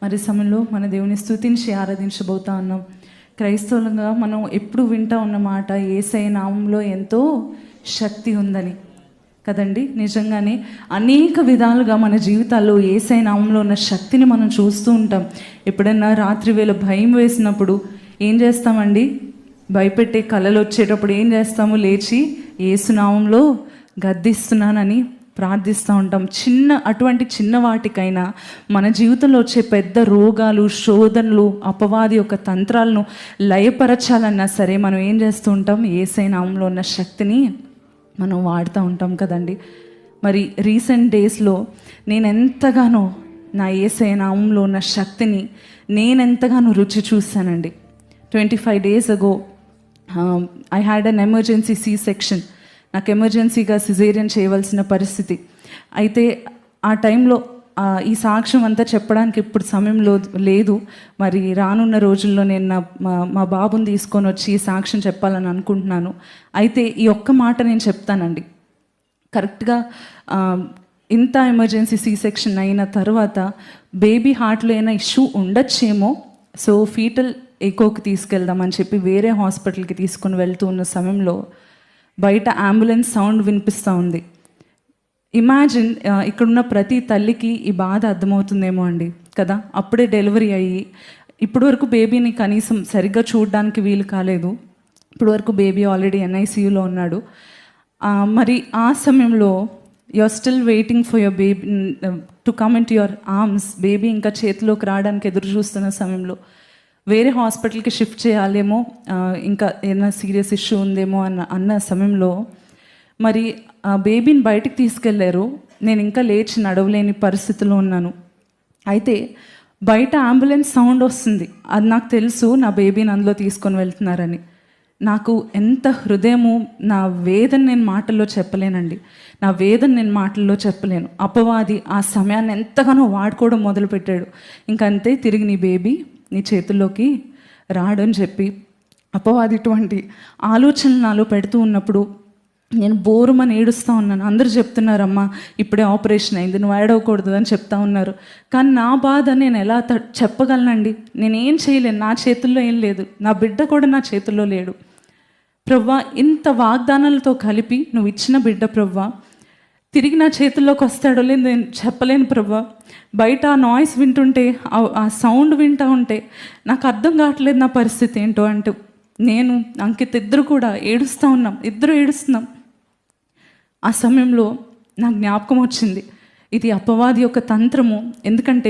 మరి సమయంలో మన దేవుని స్తుతించి ఆరాధించబోతా ఉన్నాం. క్రైస్తవులుగా మనం ఎప్పుడు వింటా ఉన్నమాట యేసయ్య నామంలో ఎంతో శక్తి ఉందని కదండి. నిజంగానే అనేక విధాలుగా మన జీవితాల్లో యేసయ్య నామంలో ఉన్న శక్తిని మనం చూస్తూ ఉంటాం. ఎప్పుడన్నా రాత్రి వేళ భయం వేసినప్పుడు ఏం చేస్తామండి? భయపెట్టే కళలు వచ్చేటప్పుడు ఏం చేస్తాము? లేచి యేసు నామంలో గద్దిస్తున్నానని ప్రార్థిస్తూ ఉంటాం. అటువంటి చిన్న వాటికైనా మన జీవితంలో వచ్చే పెద్ద రోగాలు, శోధనలు, అపవాది యొక్క తంత్రాలను లయపరచాలన్నా సరే మనం ఏం చేస్తూ ఉంటాం? యేసయ్య నామంలో ఉన్న శక్తిని మనం వాడుతూ ఉంటాం కదండి. మరి రీసెంట్ డేస్లో నేను ఎంతగానో నా యేసయ్య నామంలో ఉన్న శక్తిని నేనెంతగానో రుచి చూశానండి. 25 days ago I had an emergency C-section. నాకు ఎమర్జెన్సీగా సిజేరియన్ చేయవలసిన పరిస్థితి. అయితే ఆ టైంలో ఈ సాక్ష్యం అంతా చెప్పడానికి ఇప్పుడు సమయంలో లేదు. మరి రానున్న రోజుల్లో నేను మా బాబుని తీసుకొని వచ్చి ఈ సాక్ష్యం చెప్పాలని అనుకుంటున్నాను. అయితే ఈ ఒక్క మాట నేను చెప్తానండి. కరెక్ట్గా ఇంత ఎమర్జెన్సీ C-section అయిన తర్వాత బేబీ హార్ట్లో అయినా ఇష్యూ ఉండొచ్చేమో, సో ఫీటల్ ఎకోకి తీసుకెళ్దామని చెప్పి వేరే హాస్పిటల్కి తీసుకొని వెళ్తూ ఉన్న సమయంలో బయట అంబులెన్స్ సౌండ్ వినిపిస్తూ ఉంది. ఇమాజిన్, ఇక్కడున్న ప్రతి తల్లికి ఈ బాధ అర్థమవుతుందేమో అండి కదా. అప్పుడే డెలివరీ అయ్యి ఇప్పటి వరకు బేబీని కనీసం సరిగ్గా చూడడానికి వీలు కాలేదు. ఇప్పటి వరకు బేబీ ఆల్రెడీ NICUలో ఉన్నాడు. మరి ఆ సమయంలో you are still waiting for your baby to come in to your arms. Baby ఇంకా చేతిలోకి రావడానికి ఎదురు చూస్తున్న సమయంలో వేరే హాస్పిటల్కి షిఫ్ట్ చేయాలేమో, ఇంకా ఏదైనా సీరియస్ ఇష్యూ ఉందేమో అన్న సమయంలో మరి బేబీని బయటికి తీసుకెళ్లారు. నేను ఇంకా లేచి నడవలేని పరిస్థితిలో ఉన్నాను. అయితే బయట అంబులెన్స్ సౌండ్ వస్తుంది. అది నాకు తెలుసు, నా బేబీని అందులో తీసుకొని వెళ్తున్నారని. నాకు ఎంత హృదయము, నా వేదన నేను మాటల్లో చెప్పలేనండి. నా వేదన నేను మాటల్లో చెప్పలేను. అపవాది ఆ సమయాన్ని ఎంతగానో వాడుకోవడం మొదలుపెట్టాడు. ఇంకంతే, తిరిగి నీ బేబీ నీ చేతుల్లోకి రాడని చెప్పి అపవాది ఇటువంటి ఆలోచనలు నాలో పెడుతూ ఉన్నప్పుడు నేను బోరుమని ఏడుస్తూ ఉన్నాను. అందరూ చెప్తున్నారమ్మా ఇప్పుడే ఆపరేషన్ అయింది, నువ్వు ఏడవకూడదు అని చెప్తా ఉన్నారు. కానీ నా బాధ నేను ఎలా చెప్పగలనండి? నేనేం చేయలేను, నా చేతుల్లో ఏం లేదు, నా బిడ్డ కూడా నా చేతుల్లో లేడు. ప్రవ్వా, ఇంత వాగ్దానాలతో కలిపి నువ్వు ఇచ్చిన బిడ్డ ప్రవ్వా తిరిగి నా చేతుల్లోకి వస్తాడో లేదు నేను చెప్పలేను ప్రవ్వా. బయట ఆ నాయిస్ వింటుంటే, ఆ సౌండ్ వింటూ ఉంటే నాకు అర్థం కావట్లేదు నా పరిస్థితి ఏంటో అంటూ నేను అంకిత్ ఇద్దరు కూడా ఏడుస్తూ ఉన్నాం. ఇద్దరు ఏడుస్తున్నాం. ఆ సమయంలో నాకు జ్ఞాపకం వచ్చింది, ఇది అపవాది యొక్క తంత్రము. ఎందుకంటే